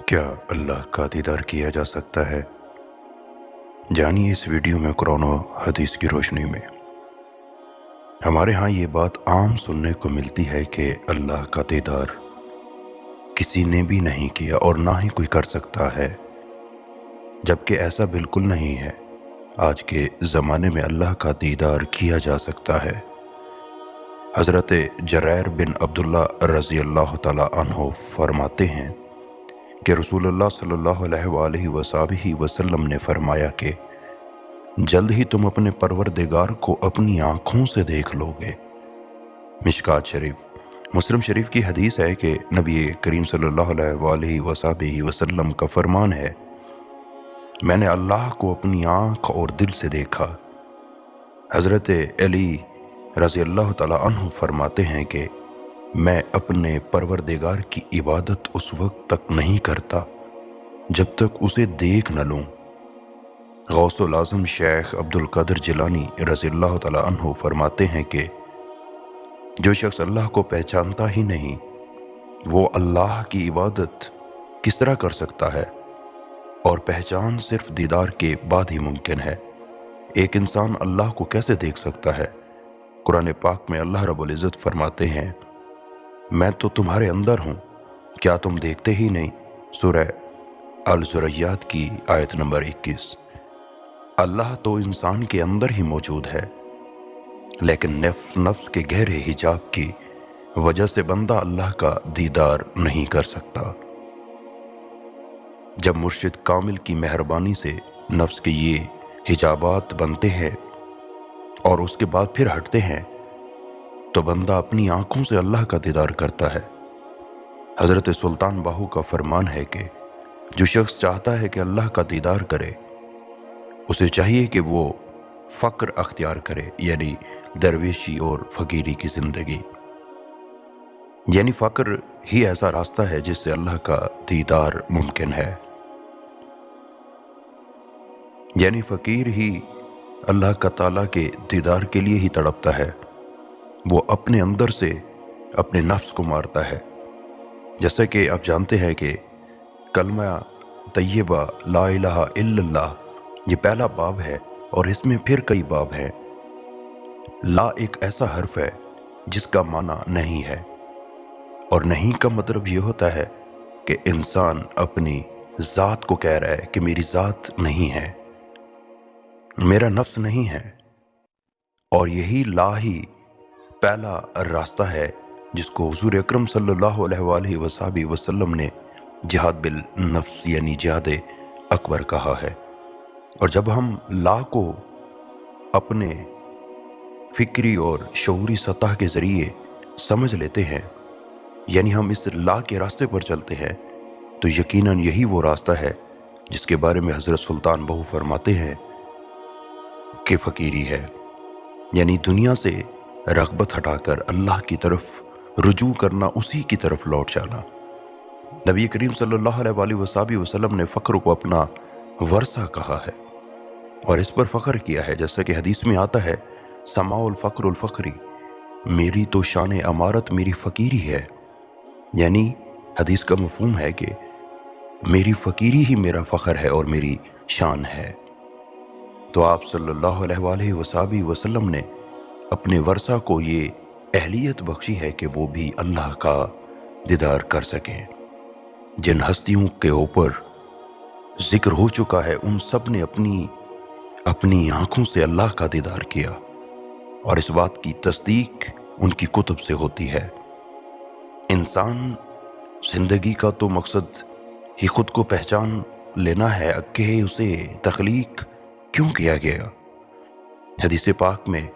क्या अल्लाह का दीदार किया जा सकता है? जानिए इस वीडियो में कुरान और हदीस की रोशनी में। हमारे यहाँ ये बात आम सुनने को मिलती है कि अल्लाह का दीदार किसी ने भी नहीं किया और ना ही कोई कर सकता है, जबकि ऐसा बिल्कुल नहीं है। आज के ज़माने में अल्लाह का दीदार किया जा सकता है। हज़रत जरैर बिन अब्दुल्ला रज़ी अल्लाह तआला अन्हु फरमाते हैं कि रसूलुल्लाह सल्लल्लाहु अलैहि वसल्लम ने फरमाया कि जल्द ही तुम अपने परवरदिगार को अपनी आंखों से देख लोगे। मिशकात शरीफ। मुस्लिम शरीफ की हदीस है कि नबी करीम सल्लल्लाहु अलैहि वसल्लम का फरमान है, मैंने अल्लाह को अपनी आंख और दिल से देखा। हज़रत अली रज़ी अल्लाह तआला अन्हु फरमाते हैं कि मैं अपने परवरदिगार की इबादत उस वक्त तक नहीं करता जब तक उसे देख न लूं। गौसुल आज़म शेख अब्दुल कादिर जिलानी रज़ियल्लाहु तआला अन्हु फरमाते हैं कि जो शख्स अल्लाह को पहचानता ही नहीं, वो अल्लाह की इबादत किस तरह कर सकता है? और पहचान सिर्फ दीदार के बाद ही मुमकिन है। एक इंसान अल्लाह को कैसे देख सकता है? कुरान पाक में अल्लाह रब्बुल इज़्ज़त फरमाते हैं, मैं तो तुम्हारे अंदर हूँ, क्या तुम देखते ही नहीं? सूरह अल-ज़ुर्रियात की आयत नंबर 21। अल्लाह तो इंसान के अंदर ही मौजूद है, लेकिन नफ्स के गहरे हिजाब की वजह से बंदा अल्लाह का दीदार नहीं कर सकता। जब मुर्शिद कामिल की मेहरबानी से नफ्स के ये हिजाबात बनते हैं और उसके बाद फिर हटते हैं, तो बंदा अपनी आंखों से अल्लाह का दीदार करता है। हज़रत सुल्तान बाहू का फरमान है कि जो शख्स चाहता है कि अल्लाह का दीदार करे, उसे चाहिए कि वो फ़क्र अख्तियार करे, यानी दरवेशी और फ़कीरी की ज़िंदगी। यानी फ़क्र ही ऐसा रास्ता है जिससे अल्लाह का दीदार मुमकिन है। यानी फ़कीर ही अल्लाह का ताला के दीदार के लिए ही तड़पता है। वो अपने अंदर से अपने नफ्स को मारता है। जैसे कि आप जानते हैं कि कलमा तय्यबा ला इलाहा इल्लल्लाह ये पहला बाब है और इसमें फिर कई बाब हैं। ला एक ऐसा हर्फ है जिसका माना नहीं है, और नहीं का मतलब ये होता है कि इंसान अपनी ज़ात को कह रहा है कि मेरी ज़ात नहीं है, मेरा नफ्स नहीं है। और यही ला ही पहला रास्ता है जिसको हुज़ूर अकरम सल्लल्लाहु अलैहि वसल्लम ने जिहाद बिल नफ्स यानी जिहाद अकबर कहा है। और जब हम ला को अपने फिक्री और शऊरी सतह के ज़रिए समझ लेते हैं, यानी हम इस ला के रास्ते पर चलते हैं, तो यकीनन यही वो रास्ता है जिसके बारे में हज़रत सुल्तान बहू फरमाते हैं कि फ़कीरी है, यानी दुनिया से रग़बत हटाकर अल्लाह की तरफ रुजू करना, उसी की तरफ लौट जाना। नबी करीम सल्लल्लाहु अलैहि वसल्लम ने फ़क्र को अपना वर्सा कहा है और इस पर फ़ख्र किया है। जैसा कि हदीस में आता है, समाउल फ़क्रुल फ़ख्री, मेरी तो शान अमारत मेरी फ़कीरी है। यानी हदीस का मफ़हूम है कि मेरी फ़कीरी ही मेरा फ़ख्र है और मेरी शान है। तो आप सल्लल्लाहु अलैहि वसल्लम ने अपने वर्सा को ये अहलियत बख्शी है कि वो भी अल्लाह का दीदार कर सकें। जिन हस्तियों के ऊपर जिक्र हो चुका है, उन सब ने अपनी आंखों से अल्लाह का दीदार किया, और इस बात की तस्दीक उनकी कुतुब से होती है। इंसान जिंदगी का तो मकसद ही खुद को पहचान लेना है कि उसे तख्लीक क्यों किया गया। हदीस पाक में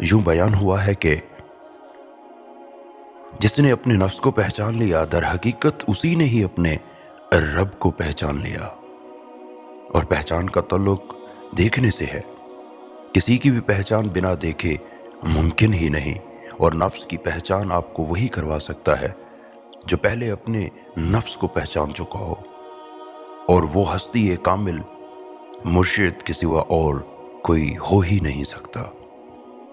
यूं बयान हुआ है कि जिसने अपने नफ्स को पहचान लिया, दर हकीकत उसी ने ही अपने रब को पहचान लिया। और पहचान का ताल्लुक देखने से है। किसी की भी पहचान बिना देखे मुमकिन ही नहीं, और नफ्स की पहचान आपको वही करवा सकता है जो पहले अपने नफ्स को पहचान चुका हो, और वो हस्ती कामिल मुर्शिद के सिवा और कोई हो ही नहीं सकता।